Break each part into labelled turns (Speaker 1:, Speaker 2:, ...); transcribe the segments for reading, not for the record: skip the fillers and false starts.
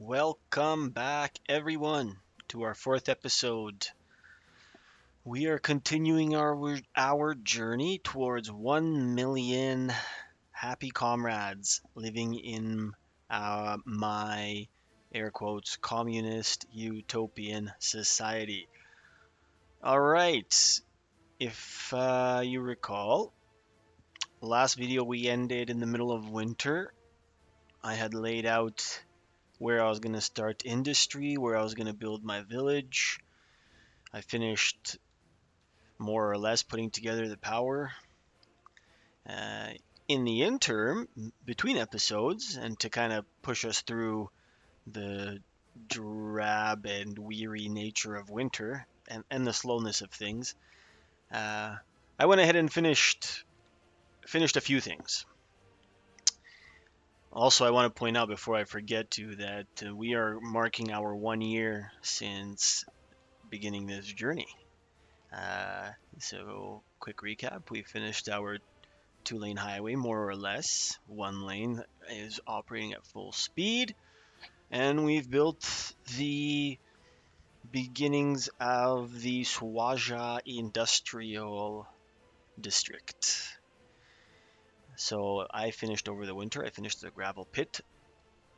Speaker 1: Welcome back, everyone, to our fourth episode. We are continuing our journey towards 1 million happy comrades living in my air quotes communist utopian society. All right, if you recall, last video we ended in the middle of winter. I had laid out where I was going to start industry, where I was going to build my village. I finished more or less putting together the power. Uh, in the interim, between episodes, and to kind of push us through the drab and weary nature of winter and the slowness of things, uh, I went ahead and finished a few things. Also, I want to point out before I forget to that we are marking our 1 year since beginning this journey. So, quick recap: we finished our two-lane highway, more or less. One lane is operating at full speed, and we've built the beginnings of the Swaja Industrial District. So I finished over the winter. I finished the gravel pit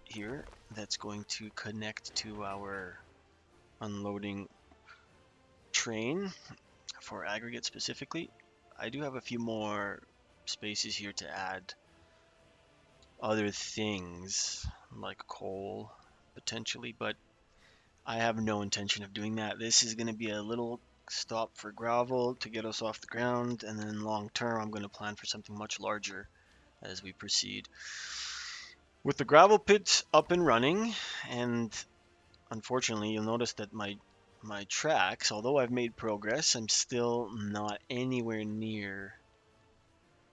Speaker 1: here that's going to connect to our unloading train for aggregate specifically. I do have a few more spaces here to add other things like coal potentially, but I have no intention of doing that. This is going to be a little stop for gravel to get us off the ground, and then long term, I'm going to plan for something much larger as we proceed. With the gravel pits up and running, and unfortunately, you'll notice that my tracks, although I've made progress, I'm still not anywhere near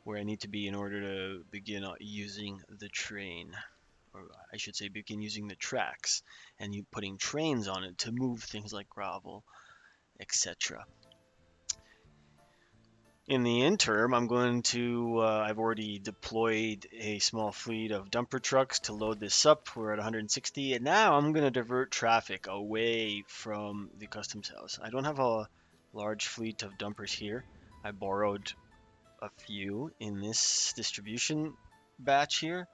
Speaker 1: where I need to be in order to begin using the train. Or I should say begin using the tracks and you putting trains on it to move things like gravel, etc. In the interim, I've already deployed a small fleet of dumper trucks to load this up. We're at 160, and now I'm going to divert traffic away from the customs house. I don't have a large fleet of dumpers here. I borrowed a few in this distribution batch here.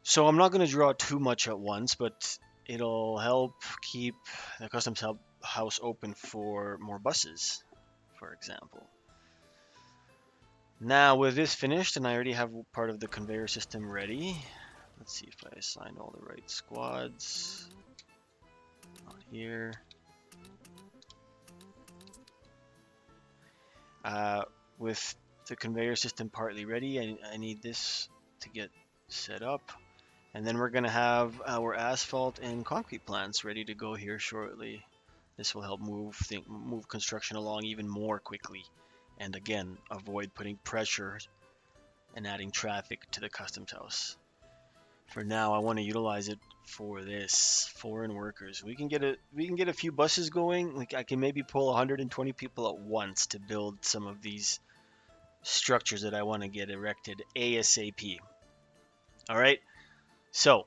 Speaker 1: So I'm not going to draw too much at once, but it'll help keep the customs house open for more buses, for example. Now with this finished, and I already have part of the conveyor system ready. Let's see if I assigned all the right squads. Not here. With the conveyor system partly ready, I need this to get set up. And then we're going to have our asphalt and concrete plants ready to go here shortly. This will help move construction along even more quickly. And again, avoid putting pressure and adding traffic to the customs house. For now, I want to utilize it for this foreign workers. We can get a few buses going. Like I can maybe pull 120 people at once to build some of these structures that I want to get erected ASAP. All right. So,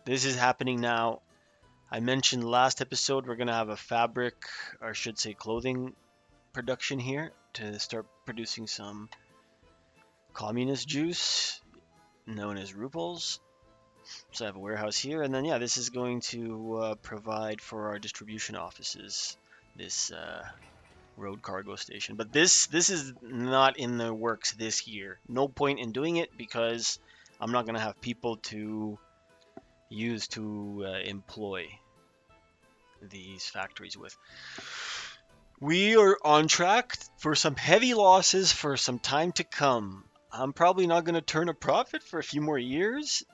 Speaker 1: this is happening now. I mentioned last episode we're going to have a fabric, or I should say clothing production here to start producing some communist juice known as ruples. So I have a warehouse here, and then yeah, this is going to provide for our distribution offices, this road cargo station. But this is not in the works this year. No point in doing it because I'm not going to have people to use to employ these factories with. We are on track for some heavy losses for some time to come. I'm probably not going to turn a profit for a few more years.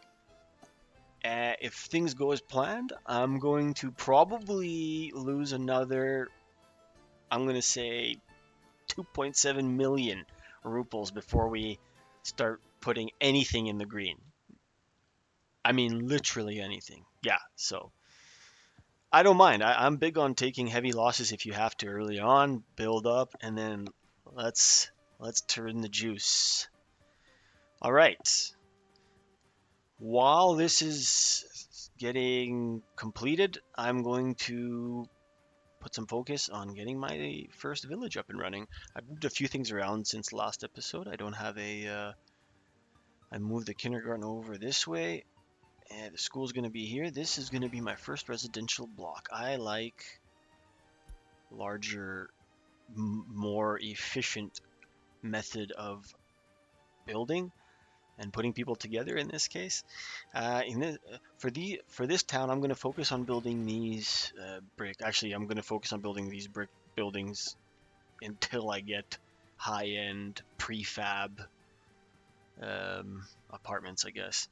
Speaker 1: If things go as planned, I'm going to probably lose another, I'm going to say 2.7 million ruples before we start putting anything in the green. I mean, literally anything. Yeah, so I don't mind. I'm big on taking heavy losses if you have to early on, build up, and then let's turn the juice. All right. While this is getting completed, I'm going to put some focus on getting my first village up and running. I've moved a few things around since last episode. I don't have I moved the kindergarten over this way, and the school's going to be here. This is going to be my first residential block. I like larger, more efficient method of building and putting people together in this case. In this, for this town, I'm going to focus on building these brick. Actually, I'm going to focus on building these brick buildings until I get high-end prefab apartments, I guess.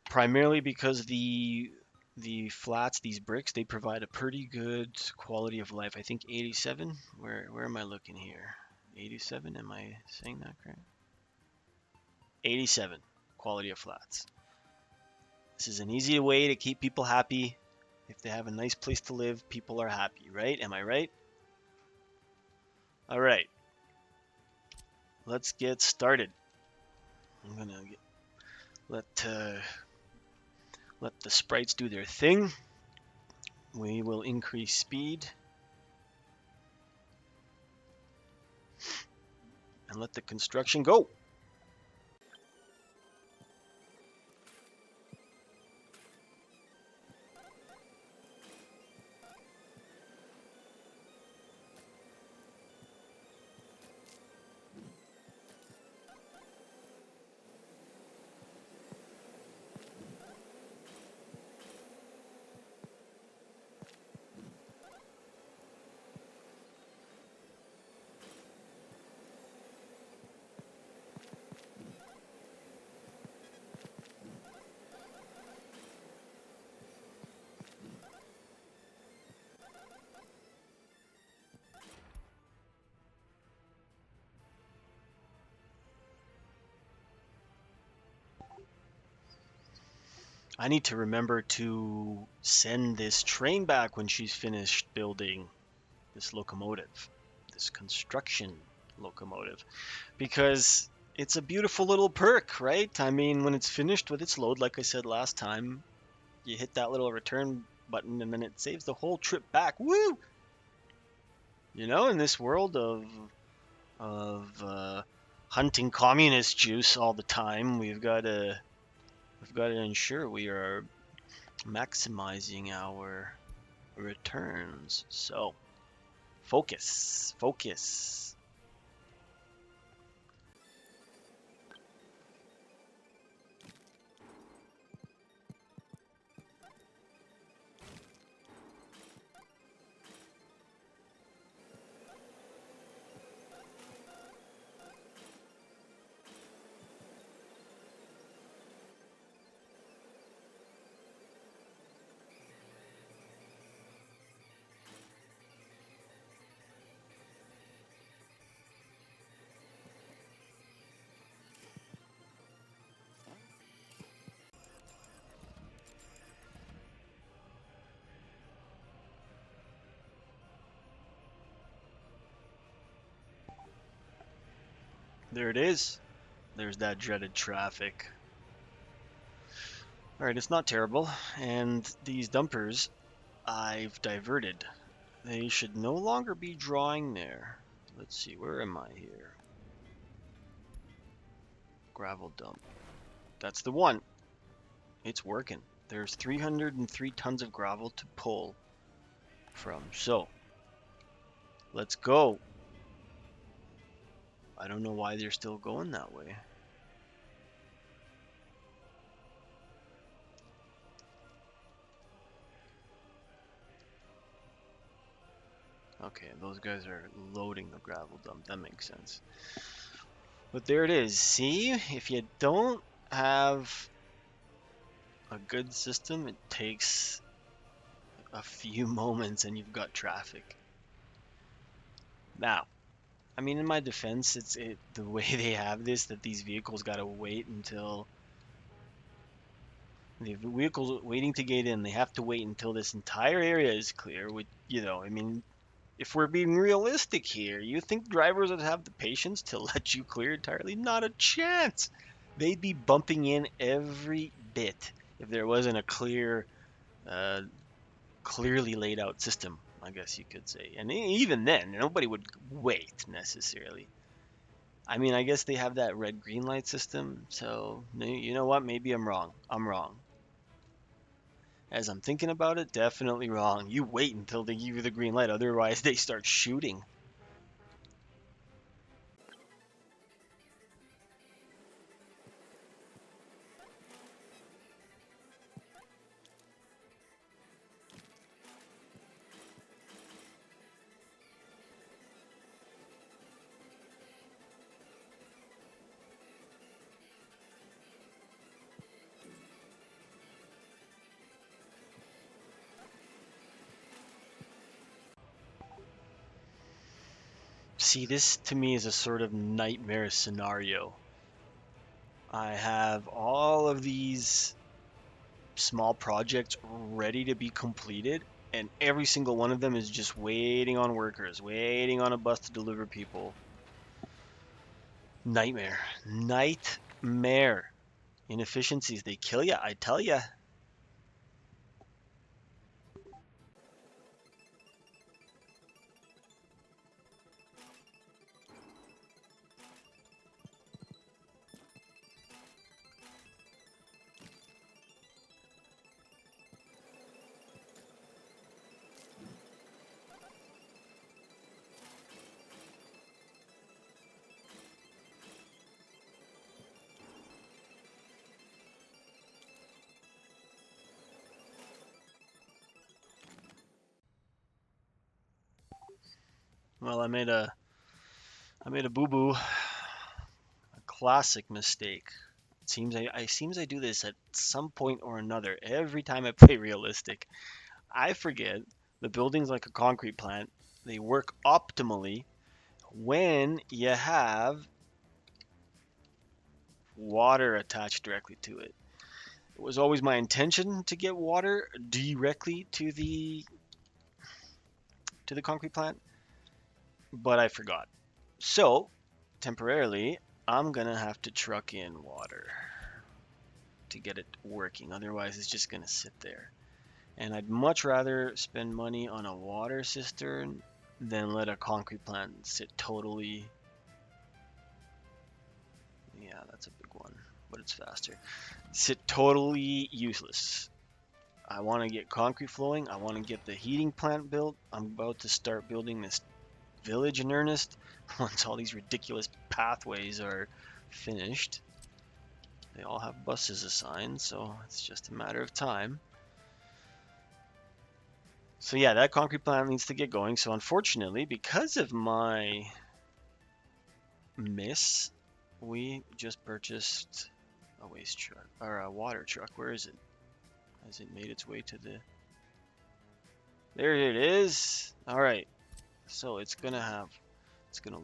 Speaker 1: Primarily because the flats, these bricks, they provide a pretty good quality of life. I think 87. Where am I looking here? 87. Am I saying that correct? 87 quality of flats. This is an easy way to keep people happy. If they have a nice place to live, people are happy, right? Am I right? All right. Let's get started. I'm gonna let let the sprites do their thing. We will increase speed and let the construction go. I need to remember to send this train back when she's finished building this locomotive, this construction locomotive, because it's a beautiful little perk, right? I mean, when it's finished with its load, like I said last time, you hit that little return button and then it saves the whole trip back. Woo! You know, in this world of hunting communist juice all the time, we've got to ensure we are maximizing our returns. So, focus, focus. There it is. There's that dreaded traffic. All right, it's not terrible. And these dumpers I've diverted. They should no longer be drawing there. Let's see, where am I here? Gravel dump. That's the one. It's working. There's 303 tons of gravel to pull from. So, let's go. I don't know why they're still going that way. Okay, those guys are loading the gravel dump. That makes sense. But there it is. See, if you don't have a good system, it takes a few moments and you've got traffic. Now, I mean, in my defense, the way they have this, that these vehicles gotta wait until the vehicles waiting to get in. They have to wait until this entire area is clear. Which, I mean, if we're being realistic here, you think drivers would have the patience to let you clear entirely? Not a chance. they'd be bumping in every bit if there wasn't a uh, clearly laid out system, I guess you could say. And even then, nobody would wait necessarily. I mean, I guess they have that red green light system, so you know what? Maybe I'm wrong. I'm wrong. As I'm thinking about it, definitely wrong. You wait until they give you the green light, otherwise they start shooting. See, this to me is a sort of nightmare scenario. I have all of these small projects ready to be completed, and every single one of them is just waiting on workers, waiting on a bus to deliver people. Nightmare. Nightmare. Inefficiencies, they kill ya, I tell ya. Well, I made a boo-boo, a classic mistake. It seems I do this at some point or another every time I play realistic. I forget the building's like a concrete plant. They work optimally when you have water attached directly to it. It was always my intention to get water directly to the concrete plant, but I forgot. So, temporarily, I'm gonna have to truck in water to get it working. Otherwise, it's just gonna sit there. And I'd much rather spend money on a water cistern than let a concrete plant sit totally. Yeah, that's a big one, but it's faster. Sit totally useless. I want to get concrete flowing. I want to get the heating plant built. I'm about to start building this village in earnest once all these ridiculous pathways are finished. They all have buses assigned, so it's just a matter of time. So yeah, that concrete plant needs to get going. So unfortunately, because of my miss, we just purchased a waste truck or a water truck. Where is it? Has it made its way to the? There it is. All right. So it's gonna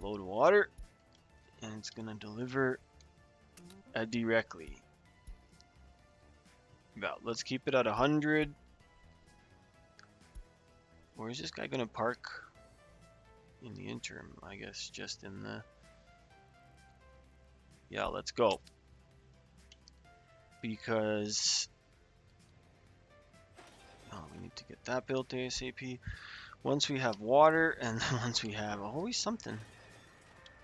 Speaker 1: load water and it's gonna deliver directly. Let's keep it at 100. Where is this guy gonna park in the interim? I guess just in the. Yeah, let's go. Because we need to get that built ASAP. Once we have water, and then once we have always something.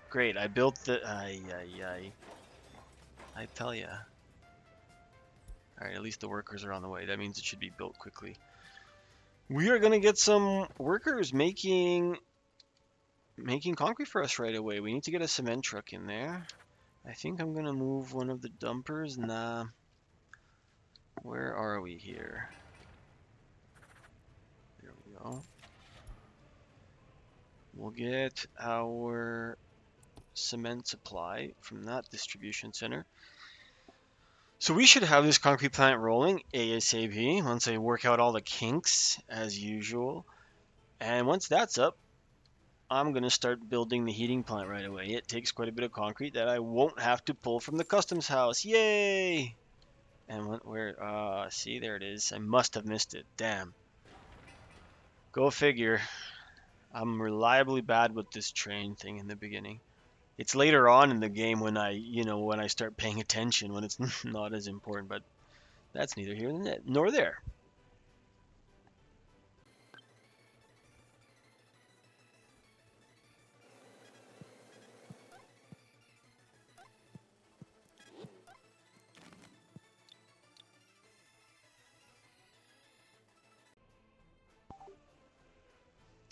Speaker 1: Great, I built the. I tell ya. All right, at least the workers are on the way. That means it should be built quickly. We are gonna get some workers making concrete for us right away. We need to get a cement truck in there. I think I'm gonna move one of the dumpers. Nah. Where are we here? There we go. We'll get our cement supply from that distribution center. So we should have this concrete plant rolling ASAP once I work out all the kinks as usual. And once that's up, I'm going to start building the heating plant right away. It takes quite a bit of concrete that I won't have to pull from the customs house. Yay! And where, see, there it is. I must have missed it. Damn. Go figure. I'm reliably bad with this train thing in the beginning. It's later on in the game when when I start paying attention when it's not as important, but that's neither here nor there.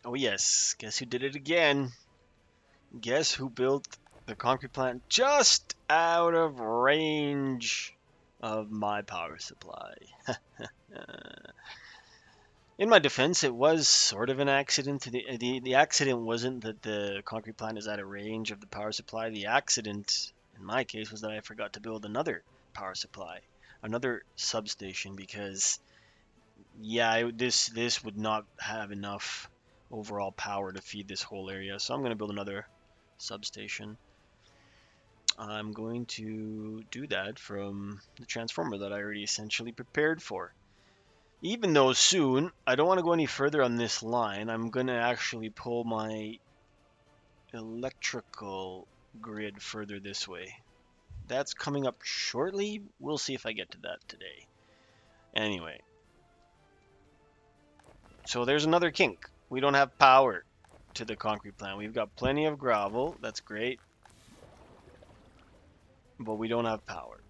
Speaker 1: Oh yes, guess who did it again? Guess who built the concrete plant just out of range of my power supply? In my defense, it was sort of an accident. The accident wasn't that the concrete plant is out of range of the power supply. The accident, in my case, was that I forgot to build another power supply, another substation, because yeah, this would not have enough overall power to feed this whole area. So I'm going to build another substation. I'm going to do that from the transformer that I already essentially prepared for. Even though soon, I don't want to go any further on this line, I'm going to actually pull my electrical grid further this way. That's coming up shortly. We'll see if I get to that today. Anyway, so there's another kink. We don't have power to the concrete plant. We've got plenty of gravel. That's great. But we don't have power.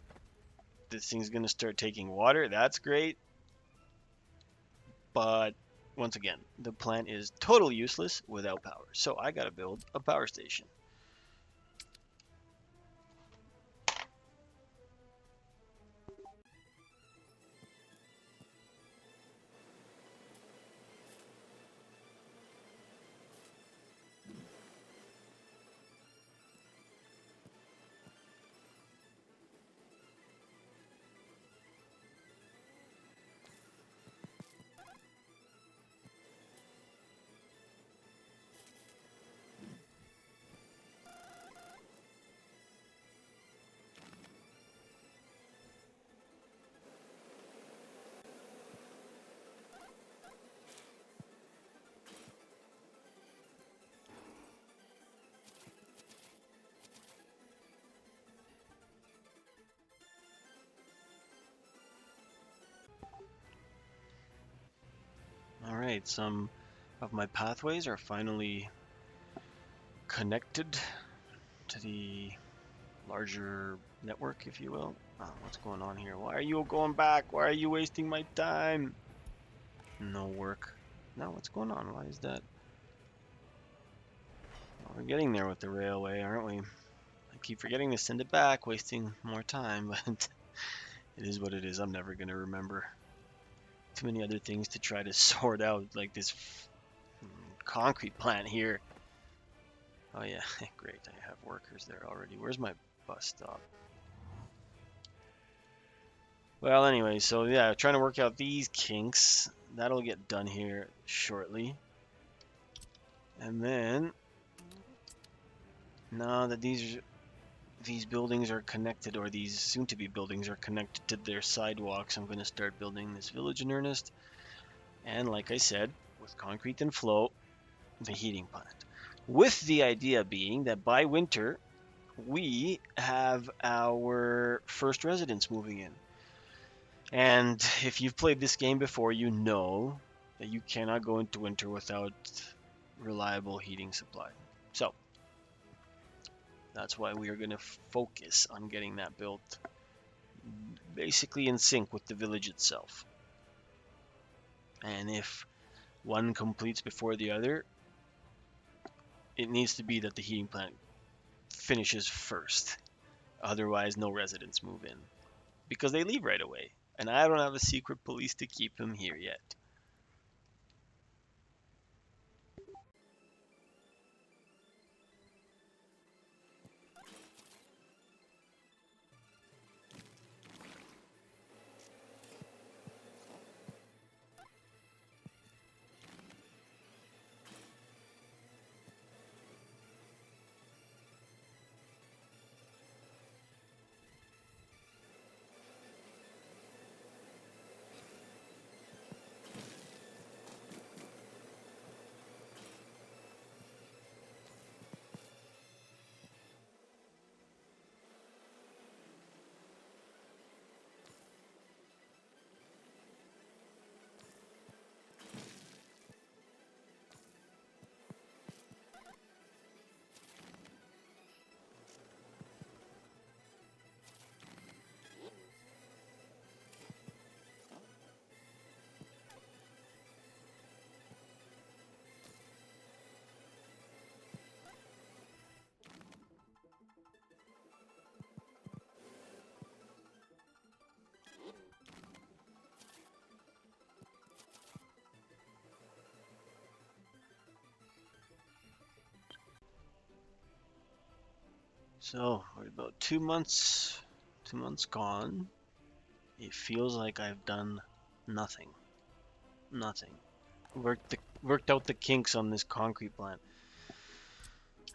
Speaker 1: This thing's going to start taking water. That's great. But once again, the plant is totally useless without power. So I got to build a power station. Alright, some of my pathways are finally connected to the larger network, if you will. Oh, what's going on here? Why are you going back? Why are you wasting my time? No work. Now, what's going on? Why is that? Well, we're getting there with the railway, aren't we? I keep forgetting to send it back, wasting more time, but it is what it is. I'm never going to remember. Too many other things to try to sort out, like this concrete plant here. Oh yeah, great, I have workers there already. Where's my bus stop? Well, anyway, so yeah, trying to work out these kinks. That'll get done here shortly. And then, now that these buildings are connected, or these soon-to-be buildings are connected to their sidewalks, I'm going to start building this village in earnest. And like I said, with concrete and flow, the heating plant. With the idea being that by winter, we have our first residents moving in. And if you've played this game before, you know that you cannot go into winter without reliable heating supply. So, that's why we are going to focus on getting that built basically in sync with the village itself. And if one completes before the other, it needs to be that the heating plant finishes first. Otherwise, no residents move in. Because they leave right away. And I don't have a secret police to keep them here yet. So we're about 2 months, 2 months gone. It feels like I've done nothing. Nothing. Worked out the kinks on this concrete plant.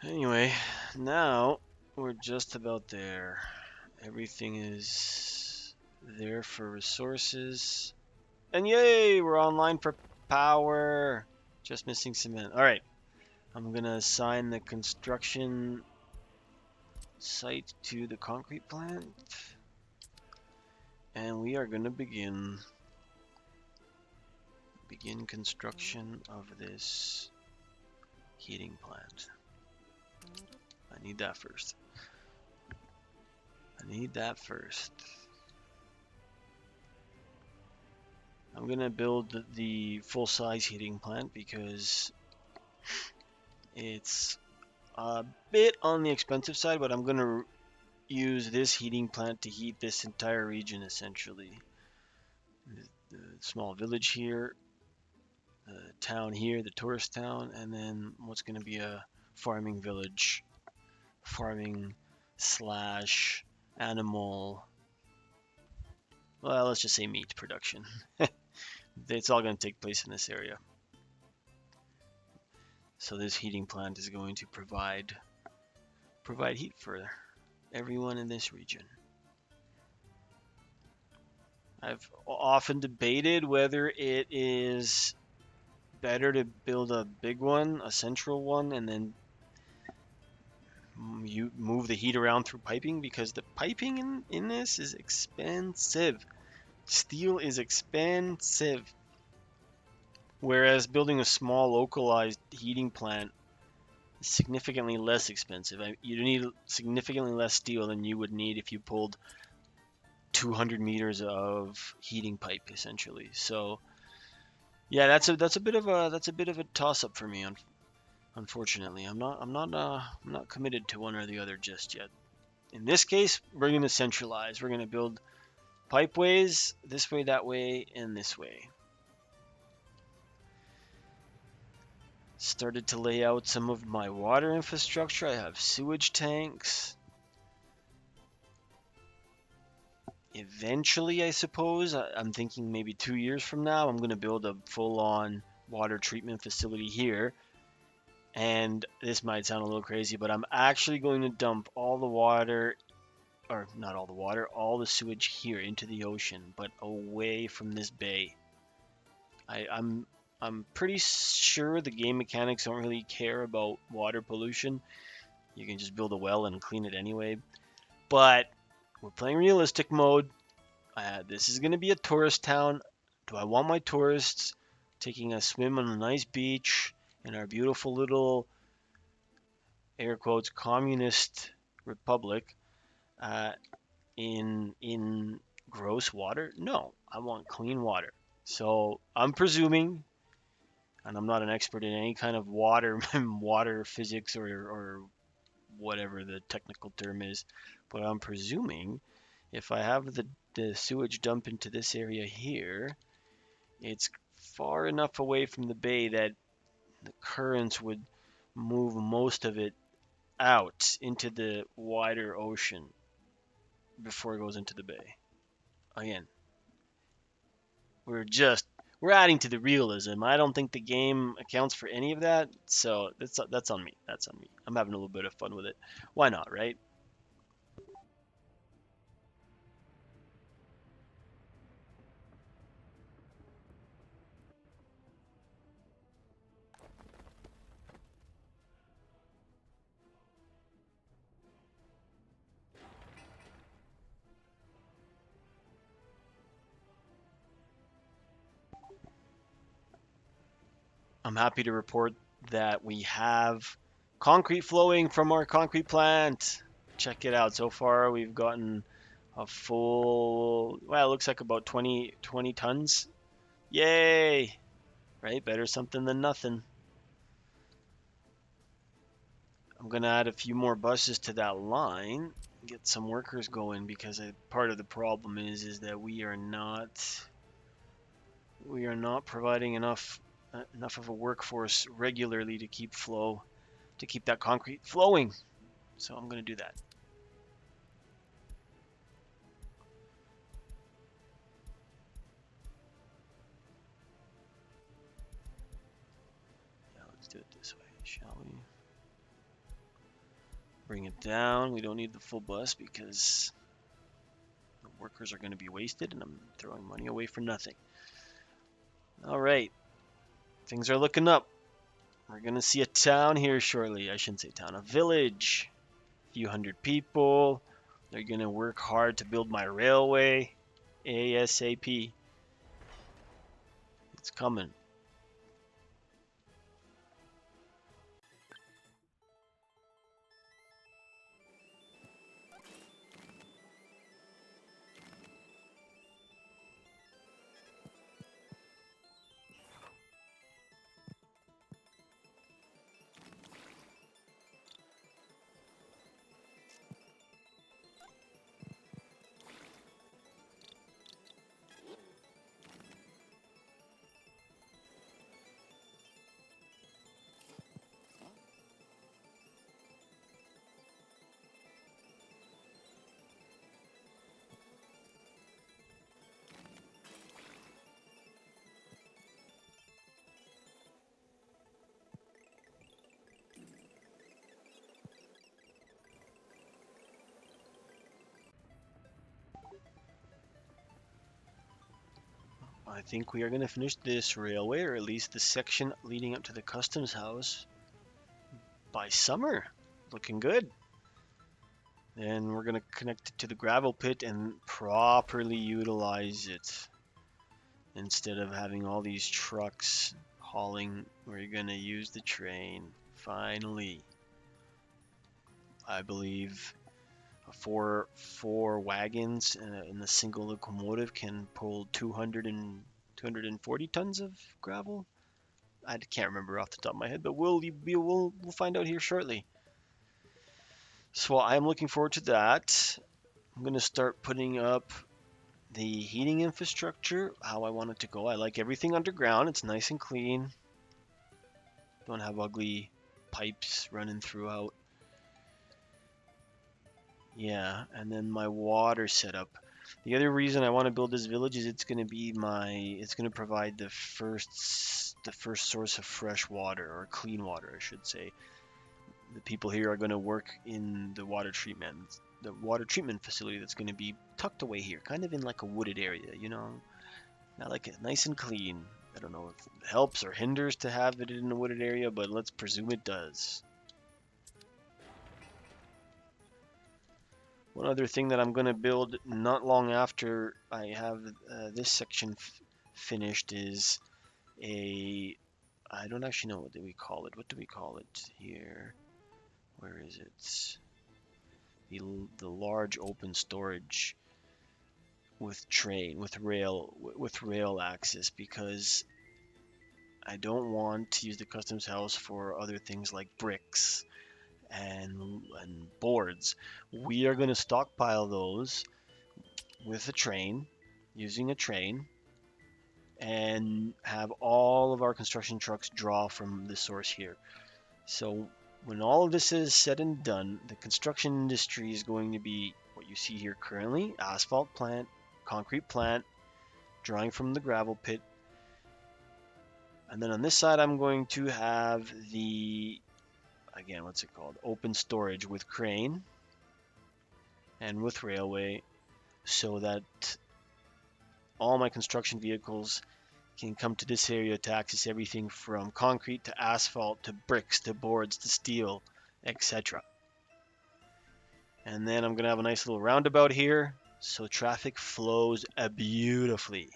Speaker 1: Anyway, now we're just about there. Everything is there for resources. And yay, we're online for power. Just missing cement. All right, I'm gonna assign the construction site to the concrete plant. And we are gonna begin construction of this heating plant. I need that first. I'm gonna build the full-size heating plant because it's a bit on the expensive side, but I'm gonna use this heating plant to heat this entire region essentially. The small village here, the town here, the tourist town, and then what's gonna be a farming village, farming slash animal, well, let's just say meat production. It's all going to take place in this area. So this heating plant is going to provide heat for everyone in this region. I've often debated whether it is better to build a big one, a central one, and then you move the heat around through piping, because the piping in this is expensive. Steel is expensive. Whereas building a small localized heating plant is significantly less expensive. You need significantly less steel than you would need if you pulled 200 meters of heating pipe, essentially. So, yeah, that's a bit of a toss up for me. Unfortunately, I'm not committed to one or the other just yet. In this case, we're going to centralize. We're going to build pipeways this way, that way, and this way. Started to lay out some of my water infrastructure. I have sewage tanks. Eventually, I suppose, I'm thinking maybe 2 years from now, I'm going to build a full-on water treatment facility here. And this might sound a little crazy, but I'm actually going to dump all the water, or not all the water, all the sewage here into the ocean, but away from this bay. I'm pretty sure the game mechanics don't really care about water pollution. You can just build a well and clean it anyway. But we're playing realistic mode. This is going to be a tourist town. Do I want my tourists taking a swim on a nice beach in our beautiful little, air quotes, communist republic in gross water? No, I want clean water. So I'm presuming, and I'm not an expert in any kind of water water physics or whatever the technical term is, but I'm presuming if I have the sewage dump into this area here, it's far enough away from the bay that the currents would move most of it out into the wider ocean before it goes into the bay. Again, we're adding to the realism. I don't think the game accounts for any of that, so that's on me. That's on me. I'm having a little bit of fun with it. Why not, right? I'm happy to report that we have concrete flowing from our concrete plant. Check it out. So far, we've gotten a full, well, it looks like about 20 tons. Yay! Right? Better something than nothing. I'm going to add a few more buses to that line, get some workers going, because part of the problem is that we are not providing enough of a workforce regularly to keep that concrete flowing. So I'm going to do that. do it this way, shall we? Bring it down. We don't need the full bus because the workers are going to be wasted and I'm throwing money away for nothing. All right. Things are looking up. We're going to see a town here shortly. I shouldn't say town, a village. A few hundred people. They're going to work hard to build my railway. ASAP. It's coming. I think we are going to finish this railway, or at least the section leading up to the customs house, by summer. Looking good. Then we're going to connect it to the gravel pit and properly utilize it. Instead of having all these trucks hauling, we're going to use the train. Finally. I believe four wagons and a single locomotive can pull 240 tons of gravel. I can't remember off the top of my head, but we'll find out here shortly. So I'm looking forward to that. I'm going to start putting up the heating infrastructure, how I want it to go. I like everything underground. It's nice and clean. Don't have ugly pipes running throughout. Yeah, and then my water setup. The other reason I want to build this village is it's going to provide the first source of fresh water, or clean water, I should say. The people here are going to work in the water treatment facility that's going to be tucked away here, kind of in like a wooded area, not like nice and clean. I don't know if it helps or hinders to have it in a wooded area, but let's presume it does. One other thing that I'm going to build not long after I have this section finished is I don't actually know what do we call it. What do we call it here? Where is it? The large open storage with rail access, because I don't want to use the customs house for other things like bricks and boards. We are going to stockpile those with using a train, and have all of our construction trucks draw from the source here. So when all of this is said and done, the construction industry is going to be what you see here currently: asphalt plant, concrete plant, drawing from the gravel pit. And then on this side, I'm going to have what's it called? Open storage with crane and with railway, so that all my construction vehicles can come to this area to access everything from concrete to asphalt to bricks to boards to steel, etc. And then I'm going to have a nice little roundabout here, so traffic flows beautifully.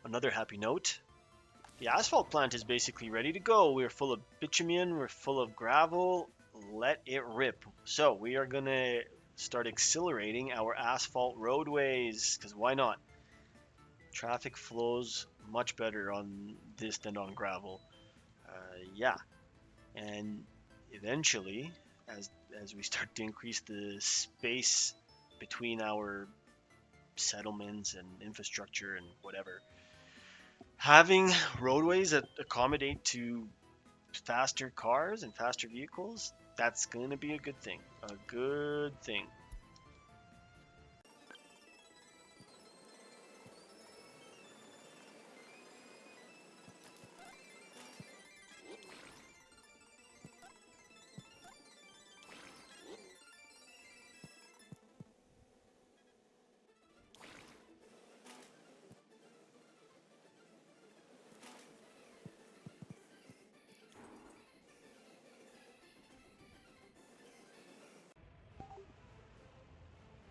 Speaker 1: Another happy note: the asphalt plant is basically ready to go. We're full of bitumen, we're full of gravel. Let it rip. So we are going to start accelerating our asphalt roadways, because why not? Traffic flows much better on this than on gravel. Yeah, and eventually, as we start to increase the space between our settlements and infrastructure and whatever. Having roadways that accommodate to faster cars and faster vehicles, that's going to be a good thing. A good thing.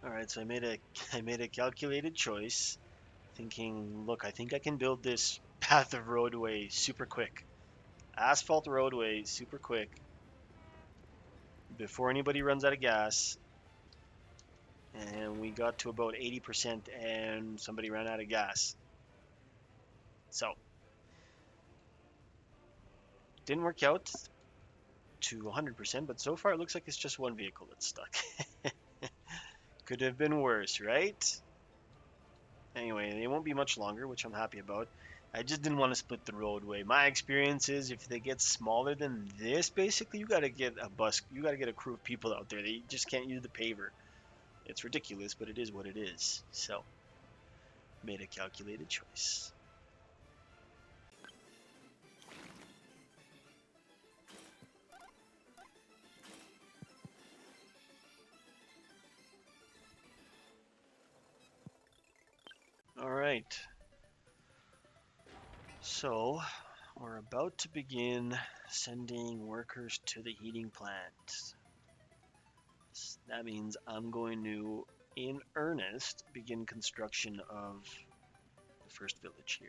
Speaker 1: All right, so I made a calculated choice, thinking, look, I think I can build this path of roadway super quick, asphalt roadway super quick, before anybody runs out of gas. And we got to about 80% and somebody ran out of gas. So, didn't work out to 100%, but so far it looks like it's just one vehicle that's stuck. Could have been worse, right? Anyway, they won't be much longer, which I'm happy about. I just didn't want to split the roadway. My experience is if they get smaller than this, basically you got to get a bus, you got to get a crew of people out there. They just can't use the paver. It's ridiculous, but it is what it is. So, made a calculated choice. All right. So, we're about to begin sending workers to the heating plant. That means I'm going to, in earnest, begin construction of the first village here.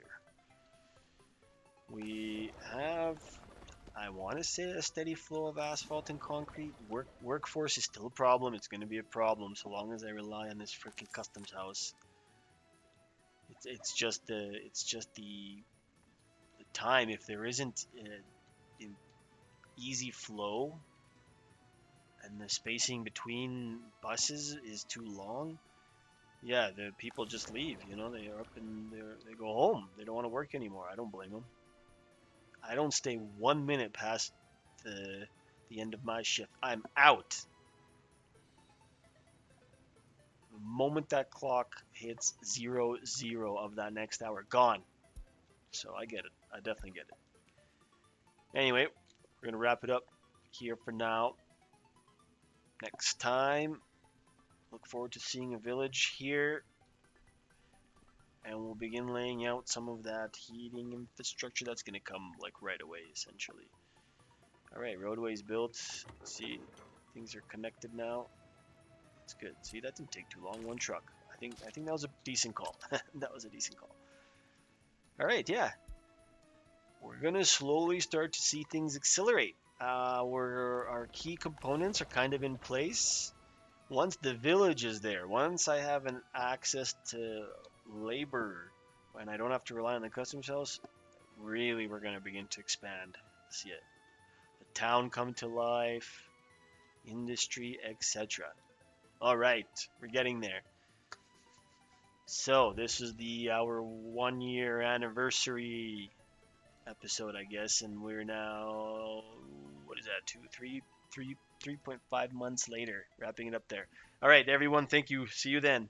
Speaker 1: We have, I want to say, a steady flow of asphalt and concrete. Workforce is still a problem. It's going to be a problem so long as I rely on this freaking customs house. It's just the time. If there isn't an easy flow and the spacing between buses is too long, yeah, the people just leave. You know, they are up and they go home. They don't want to work anymore. I don't blame them. I don't stay 1 minute past the end of my shift. I'm out. The moment that clock hits 00 of that next hour, gone. So I get it. I definitely get it. Anyway, we're gonna wrap it up here for now. Next time, look forward to seeing a village here, and we'll begin laying out some of that heating infrastructure that's gonna come like right away, essentially. All right, roadways built. See, things are connected now. It's good. See, that didn't take too long. One truck. I think that was a decent call. That was a decent call. All right, yeah. We're gonna slowly start to see things accelerate. Where our key components are kind of in place. Once the village is there, once I have an access to labor, and I don't have to rely on the customs house, really we're gonna begin to expand. See it. The town come to life, industry, etc. All right, we're getting there. So this is our 1 year anniversary episode, I guess, and we're now, what is that, 3.5 months later, wrapping it up there. All right, everyone, thank you. See you then.